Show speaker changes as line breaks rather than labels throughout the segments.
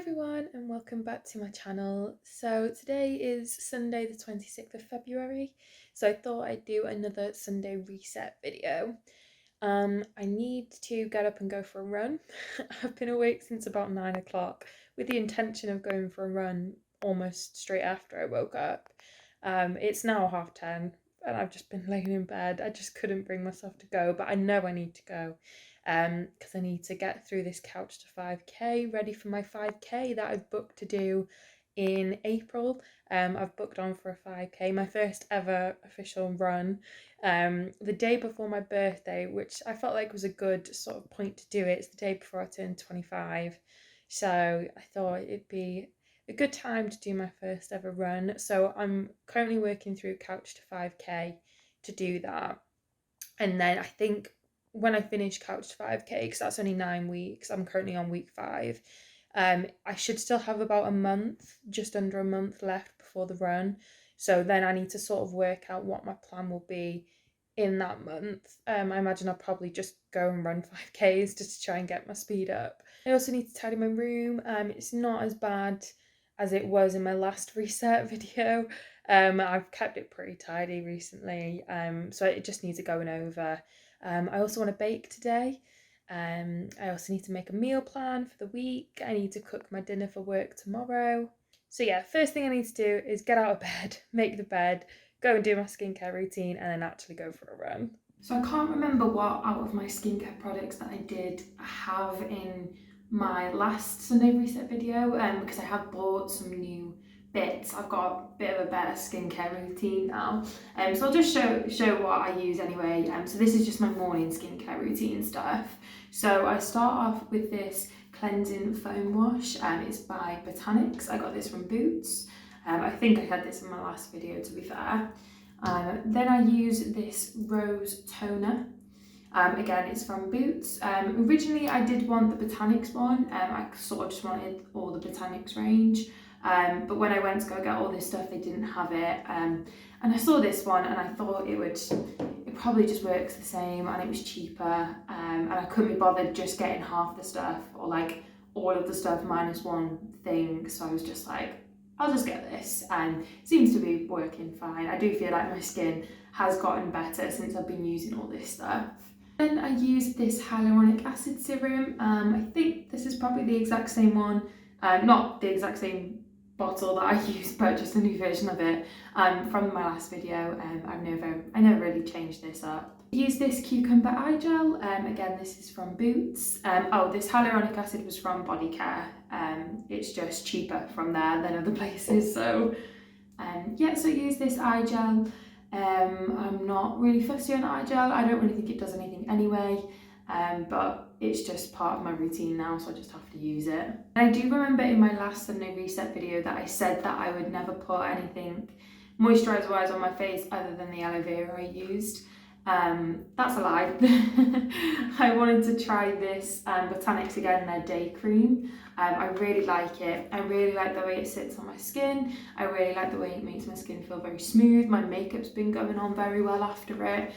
everyone and welcome back to my channel. So today is Sunday the 26th of February, so I thought I'd do another Sunday reset video. I need to get up and go for a run. I've been awake since about 9 o'clock with the intention of going for a run almost straight after I woke up. It's now 10:30 and I've just been laying in bed. I just couldn't bring myself to go, but I know I need to go because I need to get through this couch to 5k, ready for my 5k that I've booked to do in April. I've booked on for a 5k, my first ever official run, the day before my birthday, which I felt like was a good sort of point to do it. It's the day before I turned 25, so I thought it'd be a good time to do my first ever run. So I'm currently working through couch to 5k to do that, and then I think when I finish couch to 5k, because that's only 9 weeks, I'm currently on week 5, I should still have about a month, just under a month left before the run. So then I need to sort of work out what my plan will be in that month. I imagine I'll probably just go and run 5k's just to try and get my speed up. I also need to tidy my room. It's not as bad as it was in my last reset video. I've kept it pretty tidy recently, so it just needs a going over. I also want to bake today. I also need to make a meal plan for the week. I need to cook my dinner for work tomorrow. So yeah, first thing I need to do is get out of bed, make the bed, go and do my skincare routine, and then actually go for a run. So I can't remember what out of my skincare products that I did have in my last Sunday reset video, because I have bought some new bits. I've got a bit of a better skincare routine now, so I'll just show what I use anyway. So this is just my morning skincare routine stuff. So I start off with this cleansing foam wash. It's by Botanics. I got this from Boots. I think I had this in my last video, to be fair. Then I use this rose toner. Again, it's from Boots. Originally I did want the Botanics one. I sort of just wanted all the Botanics range. But when I went to go get all this stuff, they didn't have it. And I saw this one and I thought it probably just works the same, and it was cheaper. And I couldn't be bothered just getting half the stuff, or like all of the stuff minus one thing. So I was just like, I'll just get this, and it seems to be working fine. I do feel like my skin has gotten better since I've been using all this stuff. Then I use this hyaluronic acid serum. I think this is probably the exact same one, not the exact same bottle that I used, but just a new version of it from my last video. I never really changed this up. I use this cucumber eye gel. Again, this is from Boots. Oh, this hyaluronic acid was from Body Care. It's just cheaper from there than other places. So yeah, so I use this eye gel. I'm not really fussy on eye gel. I don't really think it does anything anyway, but it's just part of my routine now, so I just have to use it. And I do remember in my last Sunday reset video that I said that I would never put anything moisturiser wise on my face other than the aloe vera I used. That's a lie. I wanted to try this Botanics again, their day cream. I really like it. I really like the way it sits on my skin. I really like the way it makes my skin feel very smooth. My makeup's been going on very well after it.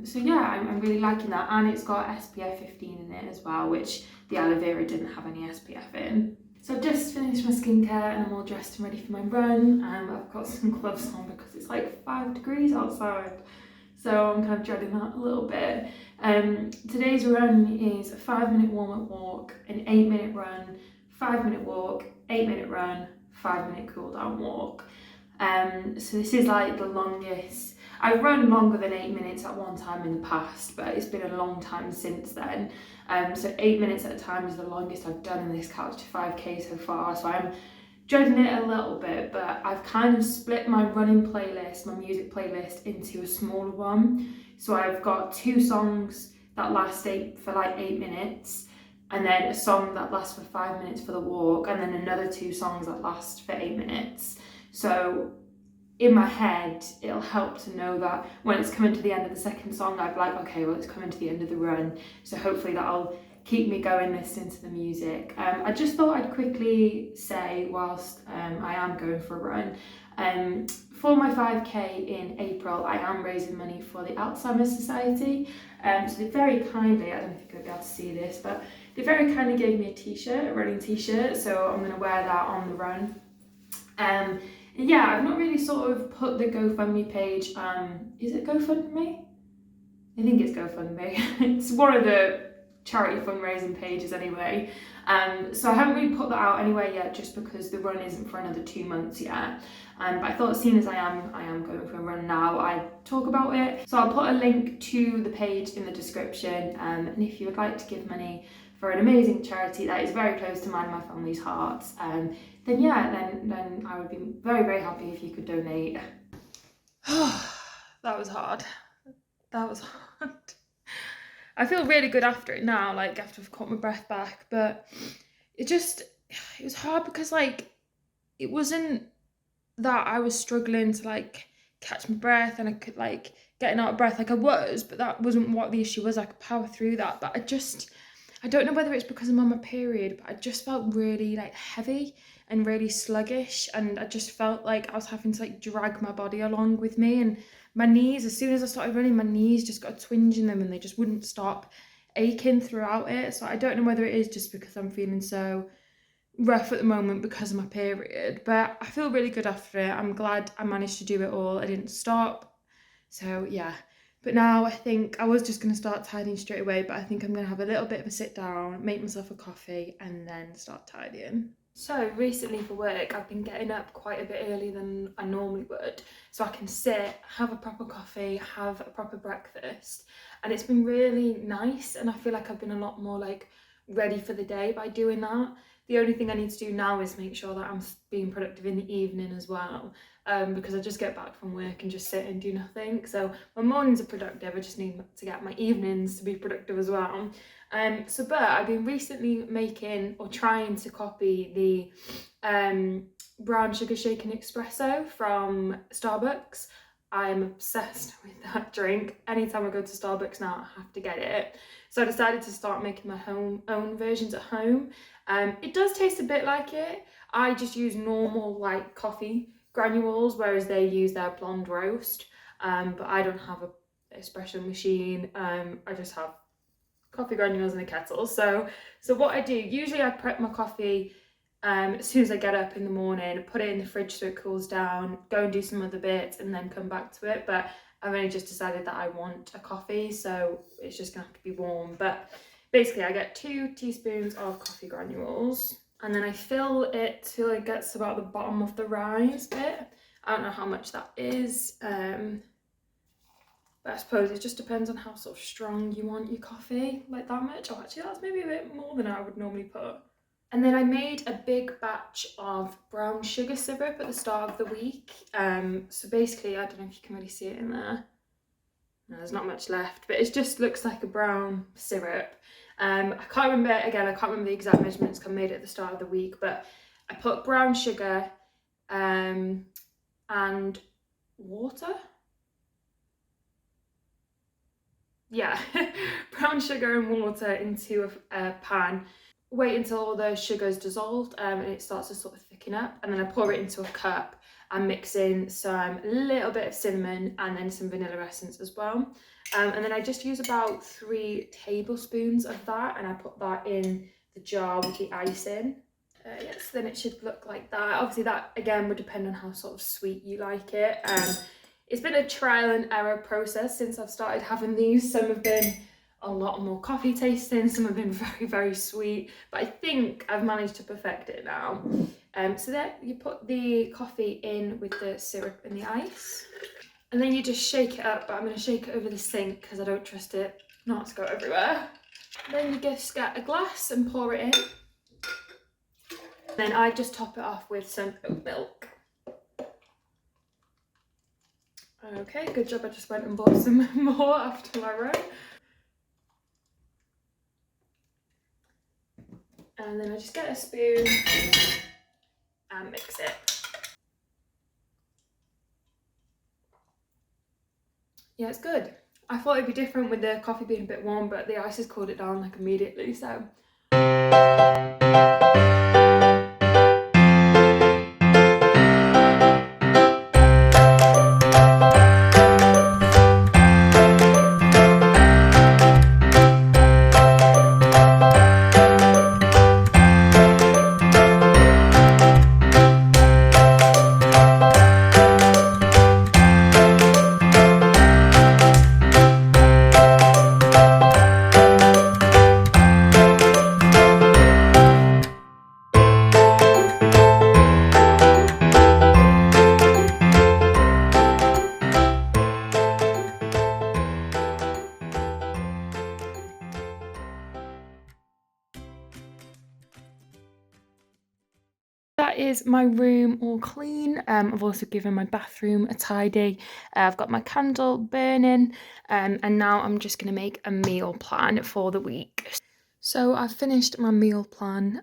So yeah, I'm really liking that, and it's got SPF 15 in it as well, which the aloe vera didn't have any SPF in. So I've just finished my skincare and I'm all dressed and ready for my run. I've got some gloves on because it's like 5 degrees outside. So I'm kind of dreading that a little bit. Today's run is a 5-minute warm-up walk, an 8-minute run, 5-minute walk, 8-minute run, 5-minute cool-down walk. So this is like the longest. I've run longer than 8 minutes at one time in the past, but it's been a long time since then. So 8 minutes at a time is the longest I've done in this couch to 5k so far. So I'm dreading it a little bit, but I've kind of split my running playlist, my music playlist, into a smaller one. So I've got 2 songs that last for like 8 minutes, and then a song that lasts for 5 minutes for the walk, and then another 2 songs that last for 8 minutes. So in my head, it'll help to know that when it's coming to the end of the second song, I'm like, okay, well, it's coming to the end of the run. So hopefully that'll keep me going listening to the music. I just thought I'd quickly say, whilst I am going for a run, for my 5k in April, I am raising money for the Alzheimer's Society. So they very kindly, I don't think you'll be able to see this, but they very kindly gave me a t-shirt, a running t-shirt, so I'm going to wear that on the run. And yeah, I've not really sort of put the GoFundMe page, is it GoFundMe? I think it's GoFundMe. It's one of the charity fundraising pages anyway. So I haven't really put that out anywhere yet, just because the run isn't for another 2 months yet. But I thought, as soon as I am going for a run now, I'd talk about it. So I'll put a link to the page in the description. And if you would like to give money for an amazing charity that is very close to mine and my family's hearts, then yeah, then I would be very, very happy if you could donate. That was hard. That was hard. I feel really good after it now, like after I've caught my breath back, but it was hard because like it wasn't that I was struggling to like catch my breath and I could like getting out of breath, like I was, but that wasn't what the issue was. I could power through that, but I don't know whether it's because I'm on my period, but I just felt really like heavy and really sluggish, and I just felt like I was having to like drag my body along with me, and my knees, as soon as I started running, my knees just got a twinge in them and they just wouldn't stop aching throughout it. So I don't know whether it is just because I'm feeling so rough at the moment because of my period, but I feel really good after it. I'm glad I managed to do it all. I didn't stop. So yeah. But now I think I was just going to start tidying straight away, but I think I'm going to have a little bit of a sit down, make myself a coffee, and then start tidying. So recently for work, I've been getting up quite a bit earlier than I normally would, so I can sit, have a proper coffee, have a proper breakfast, and it's been really nice, and I feel like I've been a lot more like ready for the day by doing that. The only thing I need to do now is make sure that I'm being productive in the evening as well, because I just get back from work and just sit and do nothing. So my mornings are productive, I just need to get my evenings to be productive as well. But I've been recently making or trying to copy the brown sugar shaken espresso from Starbucks. I'm obsessed with that drink. Anytime I go to Starbucks now, I have to get it. So I decided to start making my own versions at home. It does taste a bit like it. I just use normal like coffee granules, whereas they use their blonde roast. But I don't have an espresso machine. I just have coffee granules in a kettle. So what I do, usually I prep my coffee as soon as I get up in the morning, put it in the fridge so it cools down, go and do some other bits and then come back to it. But I've only just decided that I want a coffee, so it's just gonna have to be warm. But basically I get 2 teaspoons of coffee granules, and then I fill it till it gets to about the bottom of the rise bit. I don't know how much that is, but I suppose it just depends on how sort of strong you want your coffee, like that much. Oh, actually that's maybe a bit more than I would normally put. And then I made a big batch of brown sugar syrup at the start of the week. So basically, I don't know if you can really see it in there. No, there's not much left, but it just looks like a brown syrup. I can't remember the exact measurements I made at the start of the week, but I put brown sugar and water. Yeah, brown sugar and water into a pan. Wait until all the sugar's dissolved and it starts to sort of thicken up, and then I pour it into a cup and mix in a little bit of cinnamon and then some vanilla essence as well. And then I just use about 3 tablespoons of that, and I put that in the jar with the ice in. Yes, then it should look like that. Obviously that again would depend on how sort of sweet you like it. It's been a trial and error process since I've started having these. Some have been a lot more coffee tasting, some have been very, very sweet, but I think I've managed to perfect it now. So there you put the coffee in with the syrup and the ice, and then you just shake it up, but I'm going to shake it over the sink because I don't trust it not to go everywhere. Then you just get a glass and pour it in. Then I just top it off with some oat milk. Okay, good job, I just went and bought some more after my run. And then I just get a spoon and mix it. Yeah, it's good. I thought it'd be different with the coffee being a bit warm, but the ice has cooled it down like immediately, so. that is my room all clean. I've also given my bathroom a tidy. I've got my candle burning, and now I'm just going to make a meal plan for the week. So I've finished my meal plan.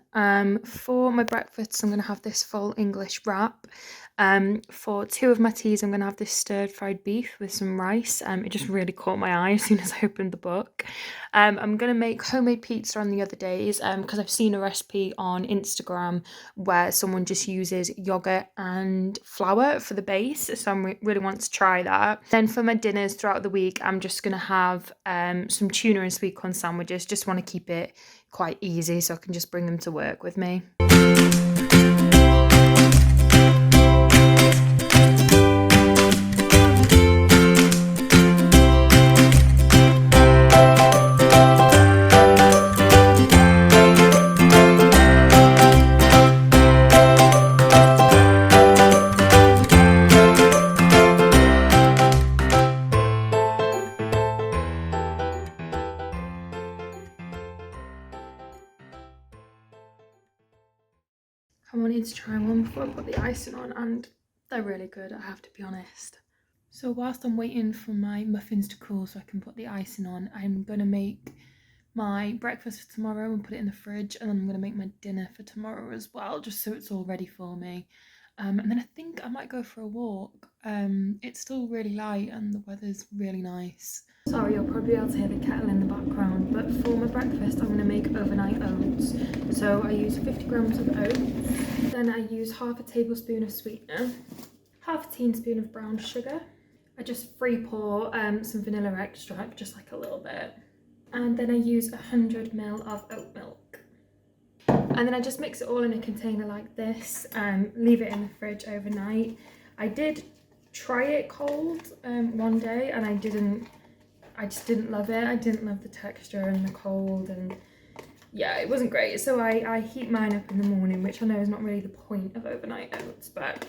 For my breakfast, I'm going to have this full English wrap. For two of my teas, I'm going to have this stir-fried beef with some rice. It just really caught my eye as soon as I opened the book. I'm going to make homemade pizza on the other days because I've seen a recipe on Instagram where someone just uses yogurt and flour for the base. So I really want to try that. Then for my dinners throughout the week, I'm just going to have some tuna and sweet corn sandwiches. Just want to keep it quite easy so I can just bring them to work with me. I wanted to try one before I put the icing on, and they're really good, I have to be honest. So whilst I'm waiting for my muffins to cool so I can put the icing on, I'm going to make my breakfast for tomorrow and put it in the fridge, and then I'm going to make my dinner for tomorrow as well, just so it's all ready for me. And then I think I might go for a walk. It's still really light and the weather's really nice. Sorry, you'll probably be able to hear the kettle in the background, but for my breakfast I'm going to make overnight oats. So I use 50 grams of oats, then I use half a tablespoon of sweetener, half a teaspoon of brown sugar. I just free pour some vanilla extract, just like a little bit. And then I use 100 ml of oat milk. And then I just mix it all in a container like this and leave it in the fridge overnight. I did try it cold one day and I just didn't love it. I didn't love the texture and the cold, and yeah, it wasn't great. So I heat mine up in the morning, which I know is not really the point of overnight oats, but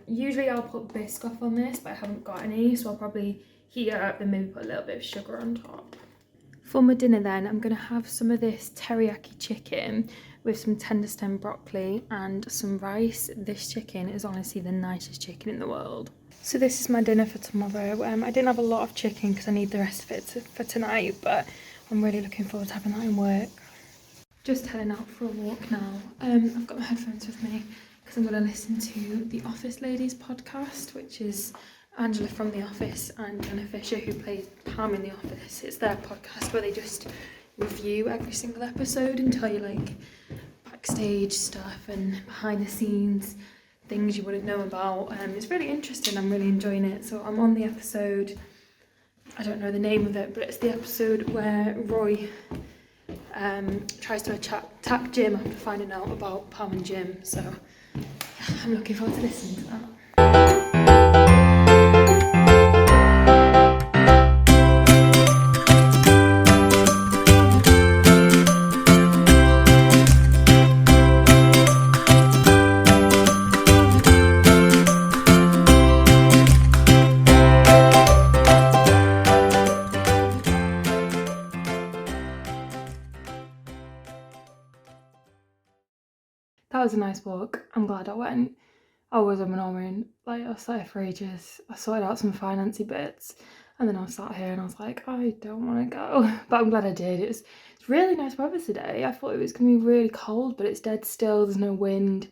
usually I'll put Biscoff on this, but I haven't got any, so I'll probably heat it up and maybe put a little bit of sugar on top. For my dinner then, I'm going to have some of this teriyaki chicken with some tender stem broccoli and some rice. This chicken is honestly the nicest chicken in the world. So this is my dinner for tomorrow. I didn't have a lot of chicken because I need the rest of it for tonight, but I'm really looking forward to having that in work. Just heading out for a walk now. I've got my headphones with me because I'm going to listen to the Office Ladies podcast, which is Angela from The Office and Jenna Fisher, who plays Pam in The Office. It's their podcast where they just review every single episode and tell you like backstage stuff and behind the scenes things you wouldn't know about. It's really interesting. I'm really enjoying it. So I'm on the episode, I don't know the name of it, but it's the episode where Roy tries to attack Jim after finding out about Pam and Jim. So yeah, I'm looking forward to listening to that. That was a nice walk. I'm glad I went. I was umming, like I was sat here for ages. I sorted out some financy bits and then I was sat here and I was like, I don't want to go. But I'm glad I did. It's really nice weather today. I thought it was going to be really cold, but it's dead still. There's no wind.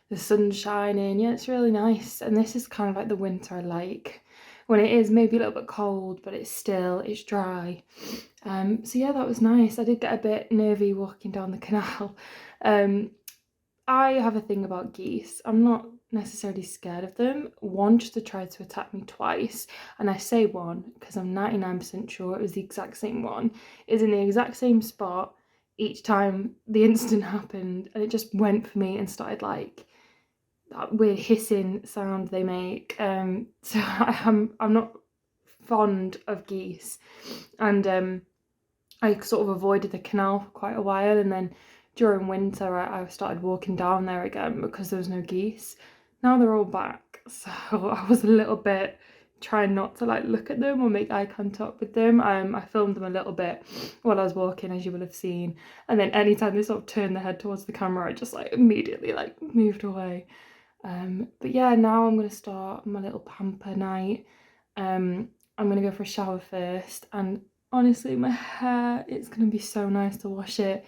The sun's shining. Yeah, it's really nice. And this is kind of like the winter I like. When it is maybe a little bit cold, but it's dry. So yeah, that was nice. I did get a bit nervy walking down the canal. I have a thing about geese. I'm not necessarily scared of them. One just tried to attack me twice, and I say one because I'm 99% sure it was the exact same one. It's in the exact same spot each time the incident happened, and it just went for me and started like that weird hissing sound they make. So I'm not fond of geese, and I sort of avoided the canal for quite a while, and then during winter I started walking down there again because there was no geese. Now they're all back, so I was a little bit trying not to like look at them or make eye contact with them. I filmed them a little bit while I was walking, as you will have seen, and then anytime they sort of turned their head towards the camera, I just like immediately like moved away. But yeah, now I'm gonna start my little pamper night. I'm gonna go for a shower first, and honestly my hair, it's gonna be so nice to wash it.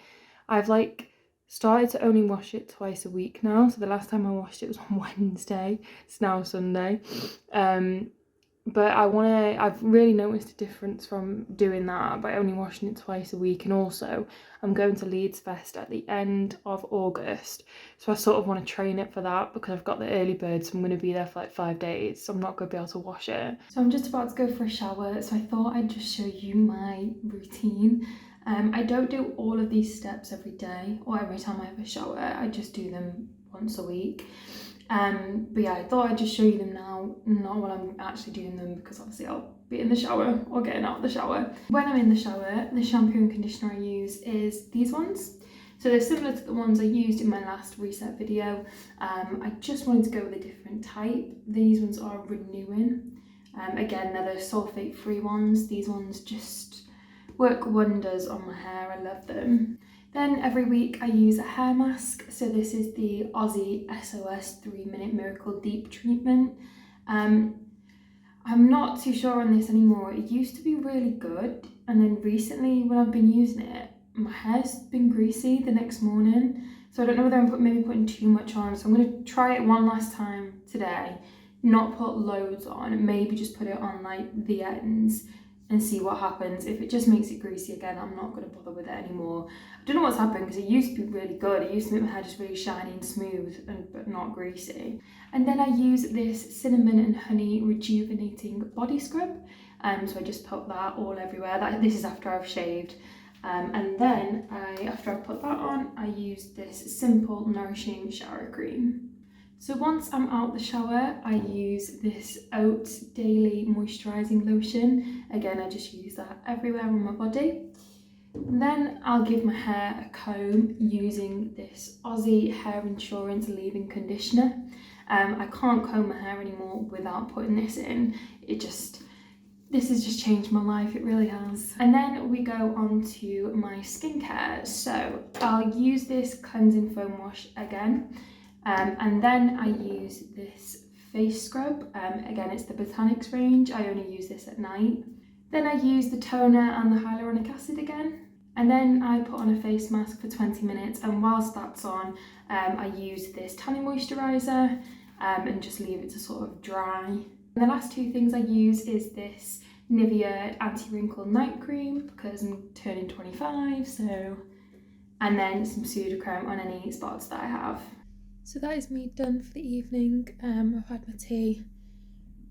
I've like started to only wash it twice a week now, so the last time I washed it was on Wednesday. It's now Sunday. But I've really noticed a difference from doing that by only washing it twice a week. And also I'm going to Leeds Fest at the end of August, so I sort of want to train it for that because I've got the early bird, so I'm going to be there for like 5 days, so I'm not going to be able to wash it. So I'm just about to go for a shower, so I thought I'd just show you my routine. I don't do all of these steps every day or every time I have a shower. I just do them once a week. But yeah, I thought I'd just show you them now, not while I'm actually doing them, because obviously I'll be in the shower or getting out of the shower. When I'm in the shower, the shampoo and conditioner I use is these ones. So they're similar to the ones I used in my last reset video. I just wanted to go with a different type. These ones are renewing. Again, they're the sulfate-free ones. These ones just work wonders on my hair. I love them. Then every week I use a hair mask. So this is the Aussie SOS 3-Minute Miracle Deep Treatment. I'm not too sure on this anymore. It used to be really good, and then recently when I've been using it, my hair's been greasy the next morning. So I don't know whether I'm maybe putting too much on. So I'm going to try it one last time today, not put loads on, maybe just put it on like the ends and see what happens. If it just makes it greasy again, I'm not going to bother with it anymore. I don't know what's happened because it used to be really good. It used to make my hair just really shiny and smooth, but not greasy. And then I use this cinnamon and honey rejuvenating body scrub. So I just put that all everywhere. This is after I've shaved. And then after I've put that on, I use this simple nourishing shower cream. So once I'm out the shower, I use this Oats Daily Moisturising Lotion. Again, I just use that everywhere on my body. And then I'll give my hair a comb using this Aussie Hair Insurance Leave-In Conditioner. I can't comb my hair anymore without putting this in. This has just changed my life, it really has. And then we go on to my skincare. So I'll use this cleansing foam wash again. And then I use this face scrub. Again, it's the Botanics range. I only use this at night. Then I use the toner and the hyaluronic acid again. And then I put on a face mask for 20 minutes. And whilst that's on, I use this tanning moisturiser and just leave it to sort of dry. And the last two things I use is this Nivea Anti-Wrinkle Night Cream because I'm turning 25, so... And then some Pseudocreme on any spots that I have. So that is me done for the evening. I've had my tea,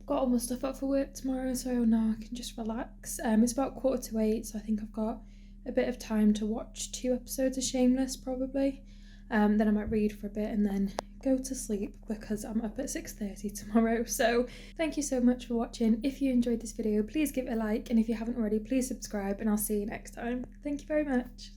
got all my stuff up for work tomorrow, so now I can just relax. It's about 7:45, so I think I've got a bit of time to watch 2 episodes of Shameless probably. Then I might read for a bit and then go to sleep because I'm up at 6:30 tomorrow. So thank you so much for watching. If you enjoyed this video, please give it a like, and if you haven't already, please subscribe, and I'll see you next time. Thank you very much.